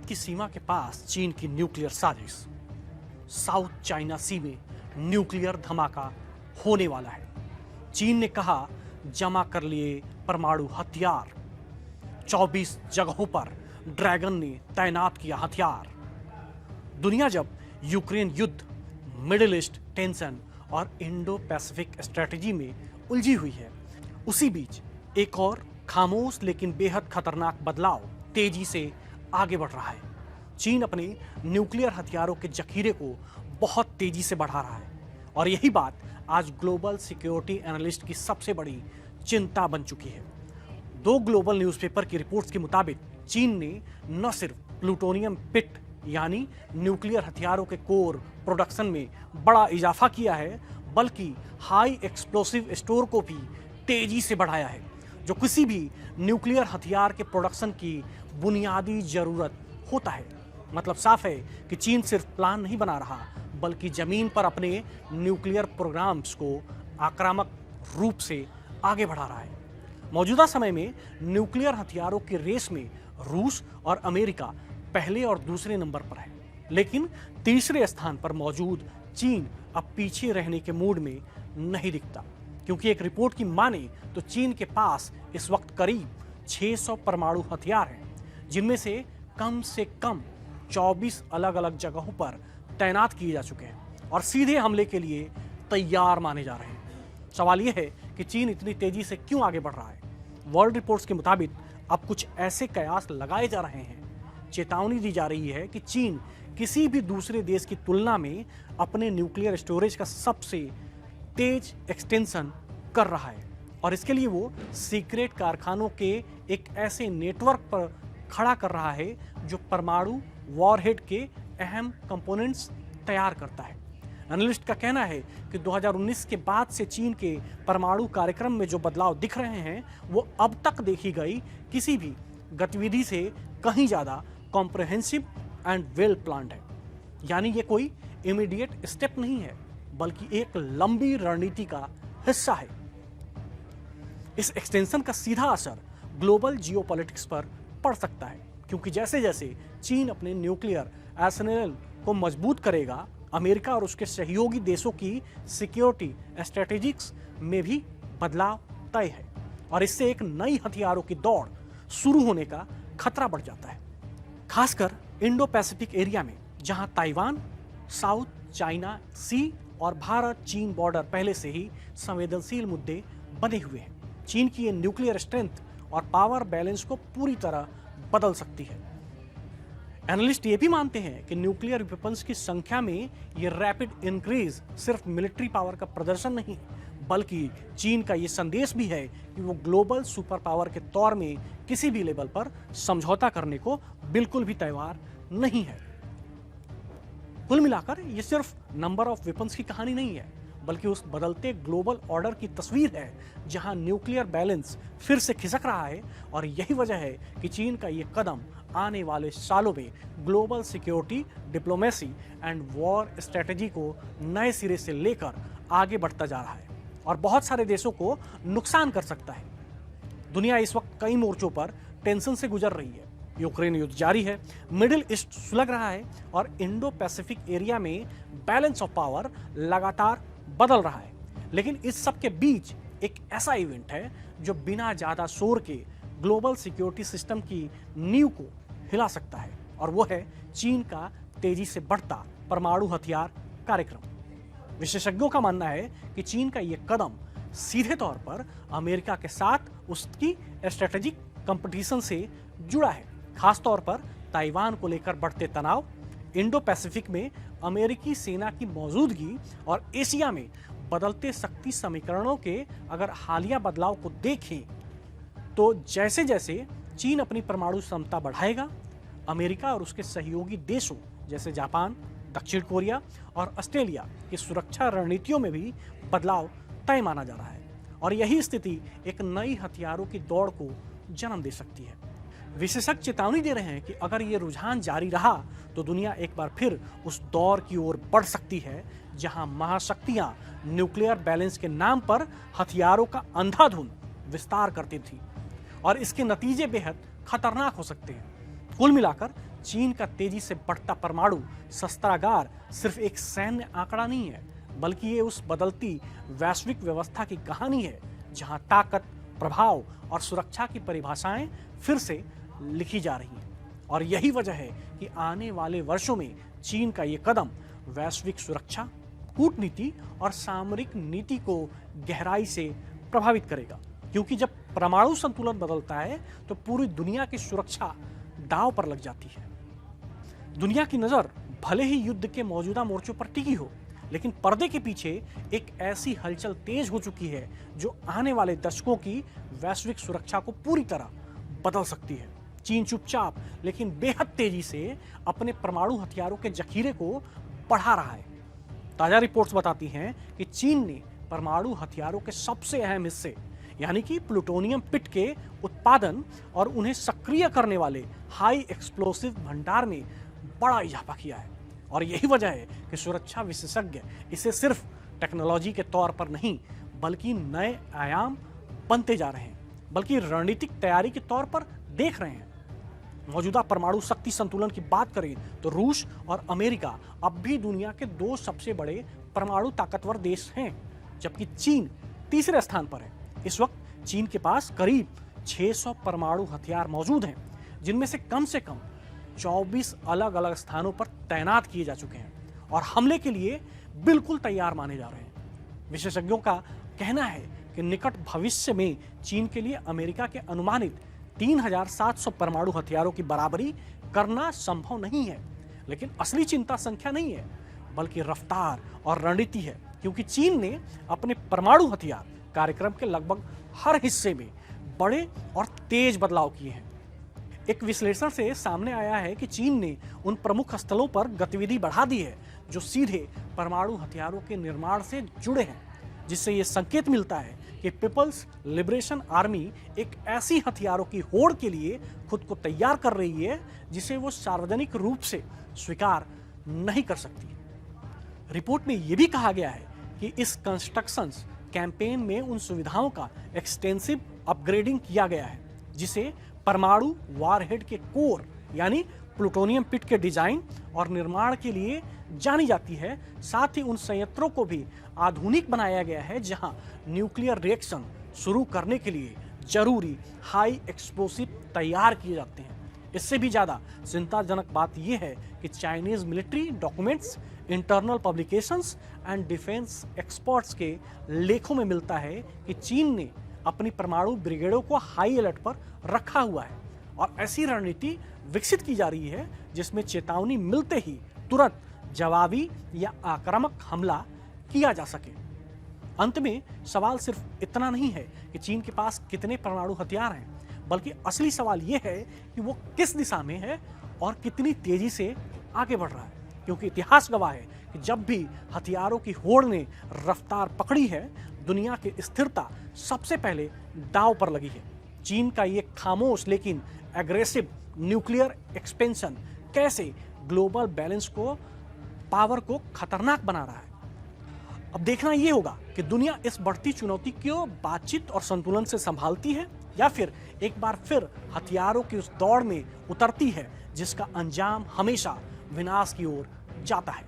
भारत की सीमा के पास चीन की न्यूक्लियर साजिश। साउथ चाइना सी में न्यूक्लियर धमाका होने वाला है। चीन ने कहा जमा कर लिए परमाणु हथियार। 24 जगहों पर ड्रैगन ने तैनात किया हथियार। दुनिया जब यूक्रेन युद्ध, मिडिल ईस्ट टेंशन और इंडो पैसिफिक स्ट्रेटजी में उलझी हुई है, उसी बीच एक और खामोश लेकिन बेहद खतरनाक बदलाव तेजी से आगे बढ़ रहा है। चीन अपने न्यूक्लियर हथियारों के जखीरे को बहुत तेजी से बढ़ा रहा है और यही बात आज ग्लोबल सिक्योरिटी एनालिस्ट की सबसे बड़ी चिंता बन चुकी है। 2 ग्लोबल न्यूज़पेपर की रिपोर्ट्स के मुताबिक चीन ने न सिर्फ प्लूटोनियम पिट यानी न्यूक्लियर हथियारों के कोर प्रोडक्शन में बड़ा इजाफा किया है, बल्कि हाई एक्सप्लोसिव स्टोर को भी तेजी से बढ़ाया है, जो किसी भी न्यूक्लियर हथियार के प्रोडक्शन की बुनियादी जरूरत होता है। मतलब साफ है कि चीन सिर्फ प्लान नहीं बना रहा, बल्कि जमीन पर अपने न्यूक्लियर प्रोग्राम्स को आक्रामक रूप से आगे बढ़ा रहा है। मौजूदा समय में न्यूक्लियर हथियारों की रेस में रूस और अमेरिका पहले और दूसरे नंबर पर है, लेकिन तीसरे स्थान पर मौजूद चीन अब पीछे रहने के मूड में नहीं दिखता, क्योंकि एक रिपोर्ट की माने तो चीन के पास इस वक्त करीब 600 परमाणु हथियार हैं, जिनमें से कम 24 अलग अलग जगहों पर तैनात किए जा चुके हैं और सीधे हमले के लिए तैयार माने जा रहे हैं। सवाल यह है कि चीन इतनी तेजी से क्यों आगे बढ़ रहा है। वर्ल्ड रिपोर्ट्स के मुताबिक अब कुछ ऐसे कयास लगाए जा रहे हैं, चेतावनी दी जा रही है कि चीन किसी भी दूसरे देश की तुलना में अपने न्यूक्लियर स्टोरेज का सबसे तेज एक्सटेंशन कर रहा है और इसके लिए वो सीक्रेट कारखानों के एक ऐसे नेटवर्क पर खड़ा कर रहा है जो परमाणु वॉरहेड के अहम कंपोनेंट्स तैयार करता है। एनालिस्ट का कहना है कि 2019 के बाद से चीन के परमाणु कार्यक्रम में जो बदलाव दिख रहे हैं वो अब तक देखी गई किसी भी गतिविधि से कहीं ज़्यादा कॉम्प्रहेंसिव एंड वेल प्लान्ड है। यानी ये कोई इमीडिएट स्टेप नहीं है, बल्कि एक लंबी रणनीति का हिस्सा है। इस एक्सटेंशन का सीधा असर ग्लोबल जियोपॉलिटिक्स पर पड़ सकता है, क्योंकि जैसे जैसे चीन अपने न्यूक्लियर आर्सेनल को मजबूत करेगा, अमेरिका और उसके सहयोगी देशों की सिक्योरिटी स्ट्रेटेजिक्स में भी बदलाव तय है और इससे एक नई हथियारों की दौड़ शुरू होने का खतरा बढ़ जाता है, खासकर इंडो पैसिफिक एरिया में, जहां ताइवान, साउथ चाइना सी और भारत चीन बॉर्डर पहले से ही संवेदनशील मुद्दे बने हुए हैं। चीन की ये न्यूक्लियर स्ट्रेंथ और पावर बैलेंस को पूरी तरह बदल सकती है। एनालिस्ट ये भी मानते हैं कि न्यूक्लियर वेपन्स की संख्या में ये रैपिड इंक्रीज सिर्फ मिलिट्री पावर का प्रदर्शन नहीं, बल्कि चीन का ये संदेश भी है कि वो ग्लोबल सुपर पावर के तौर में किसी भी लेवल पर समझौता करने को बिल्कुल भी तैयार नहीं है। कुल मिलाकर ये सिर्फ नंबर ऑफ वेपन्स की कहानी नहीं है, बल्कि उस बदलते ग्लोबल ऑर्डर की तस्वीर है जहां न्यूक्लियर बैलेंस फिर से खिसक रहा है और यही वजह है कि चीन का ये कदम आने वाले सालों में global security, diplomacy and war strategy को नए सिरे से लेकर आगे बढ़ता जा रहा है और बहुत सारे देशों को नुकसान कर सकता है। दुनिया इस वक्त कई मोर्चों पर टेंशन से गुजर रही है। यूक्रेन युद्ध जारी है, मिडिल ईस्ट सुलग रहा है और इंडो पैसिफिक एरिया में बैलेंस ऑफ पावर लगातार बदल रहा है। लेकिन इस सब के बीच एक ऐसा इवेंट है जो बिना ज्यादा शोर के ग्लोबल सिक्योरिटी सिस्टम की नींव को हिला सकता है और वो है चीन का तेजी से बढ़ता परमाणु हथियार कार्यक्रम। विशेषज्ञों का मानना है कि चीन का ये कदम सीधे तौर पर अमेरिका के साथ उसकी स्ट्रेटेजिक कंपटीशन से जुड़ा है, खासतौर पर ताइवान को लेकर बढ़ते तनाव, इंडो पैसिफिक में अमेरिकी सेना की मौजूदगी और एशिया में बदलते शक्ति समीकरणों के अगर हालिया बदलाव को देखें तो जैसे जैसे चीन अपनी परमाणु क्षमता बढ़ाएगा, अमेरिका और उसके सहयोगी देशों जैसे जापान, दक्षिण कोरिया और ऑस्ट्रेलिया की सुरक्षा रणनीतियों में भी बदलाव तय माना जा रहा है और यही स्थिति एक नई हथियारों की दौड़ को जन्म दे सकती है। विशेषज्ञ चेतावनी दे रहे हैं कि अगर ये रुझान जारी रहा तो दुनिया एक बार फिर उस दौर की ओर बढ़ सकती है जहां महाशक्तियां न्यूक्लियर बैलेंस के नाम पर हथियारों का अंधाधुंध विस्तार करती थी और इसके नतीजे बेहद खतरनाक हो सकते हैं। कुल मिलाकर चीन का तेजी से बढ़ता परमाणु शस्त्रागार सिर्फ एक सैन्य आंकड़ा नहीं है, बल्कि ये उस बदलती वैश्विक व्यवस्था की कहानी है जहां ताकत, प्रभाव और सुरक्षा की परिभाषाएं फिर से लिखी जा रही हैं। और यही वजह है कि आने वाले वर्षों में चीन का ये कदम वैश्विक सुरक्षा, कूटनीति और सामरिक नीति को गहराई से प्रभावित करेगा, क्योंकि जब परमाणु संतुलन बदलता है तो पूरी दुनिया की सुरक्षा दांव पर लग जाती है। दुनिया की नजर भले ही युद्ध के मौजूदा मोर्चों पर टिकी हो, लेकिन पर्दे के पीछे एक ऐसी हलचल तेज हो चुकी है जो आने वाले दशकों की वैश्विक सुरक्षा को पूरी तरह बदल सकती है। चीन चुपचाप लेकिन बेहद तेजी से अपने परमाणु हथियारों के जखीरे को बढ़ा रहा है। ताजा रिपोर्ट्स बताती हैं कि चीन ने परमाणु हथियारों के सबसे अहम हिस्से यानी कि प्लूटोनियम पिट के उत्पादन और उन्हें सक्रिय करने वाले हाई एक्सप्लोसिव भंडार में बड़ा इजाफा किया है। और यही वजह है कि सुरक्षा विशेषज्ञ इसे सिर्फ टेक्नोलॉजी के तौर पर नहीं, बल्कि नए आयाम बनते जा रहे हैं, बल्कि रणनीतिक तैयारी के तौर पर देख रहे हैं। मौजूदा परमाणु शक्ति संतुलन की बात करें तो रूस और अमेरिका अब भी दुनिया के दो सबसे बड़े परमाणु ताकतवर देश हैं, जबकि चीन तीसरे स्थान पर है। इस वक्त चीन के पास करीब 600 परमाणु हथियार मौजूद हैं, जिनमें से कम 24 अलग अलग स्थानों पर तैनात किए जा चुके हैं और हमले के लिए बिल्कुल तैयार माने जा रहे हैं। विशेषज्ञों का कहना है कि निकट भविष्य में चीन के लिए अमेरिका के अनुमानित 3700 परमाणु हथियारों की बराबरी करना संभव नहीं है। लेकिन असली चिंता संख्या नहीं है, बल्कि रफ्तार और रणनीति है, क्योंकि चीन ने अपने परमाणु हथियार कार्यक्रम के लगभग हर हिस्से में बड़े और तेज बदलाव किए हैं। एक विश्लेषण से सामने आया है कि चीन ने उन प्रमुख स्थलों पर गतिविधि बढ़ा दी है जो सीधे परमाणु हथियारों के निर्माण से जुड़े हैं, जिससे ये संकेत मिलता है कि पीपल्स लिबरेशन आर्मी एक ऐसी हथियारों की होड़ के लिए खुद को तैयार कर रही है जिसे वो सार्वजनिक रूप से स्वीकार नहीं कर सकती। रिपोर्ट में यह भी कहा गया है कि इस कंस्ट्रक्शन कैंपेन में उन सुविधाओं का एक्सटेंसिव अपग्रेडिंग किया गया है जिसे परमाणु वारहेड के कोर यानी प्लूटोनियम पिट के डिजाइन और निर्माण के लिए जानी जाती है। साथ ही उन संयंत्रों को भी आधुनिक बनाया गया है जहां न्यूक्लियर रिएक्शन शुरू करने के लिए जरूरी हाई एक्सप्लोसिव तैयार किए जाते हैं। इससे भी ज्यादा चिंताजनक बात यह है कि Chinese military documents, internal publications and defence experts के लेखों में मिलता है कि चीन ने अपनी परमाणु ब्रिगेडों को हाई अलर्ट पर रखा हुआ है और ऐसी रणनीति विकसित की जा रही है जिसमें चेतावनी मिलते ही तुरंत जवाबी या आक्रामक हमला किया जा सके। अंत में सवाल सिर्फ इतना नहीं है कि चीन के पास कितने परमाणु हथियार हैं, बल्कि असली सवाल यह है कि वो किस दिशा में है और कितनी तेजी से आगे बढ़ रहा है, क्योंकि इतिहास गवाह है कि जब भी हथियारों की होड़ ने रफ्तार पकड़ी है, दुनिया की स्थिरता सबसे पहले दांव पर लगी है। चीन का ये खामोश लेकिन एग्रेसिव न्यूक्लियर एक्सपेंशन कैसे ग्लोबल बैलेंस को, पावर को खतरनाक बना रहा है। अब देखना यह होगा कि दुनिया इस बढ़ती चुनौती को बातचीत और संतुलन से संभालती है या फिर एक बार फिर हथियारों की उस दौड़ में उतरती है जिसका अंजाम हमेशा विनाश की ओर जाता है।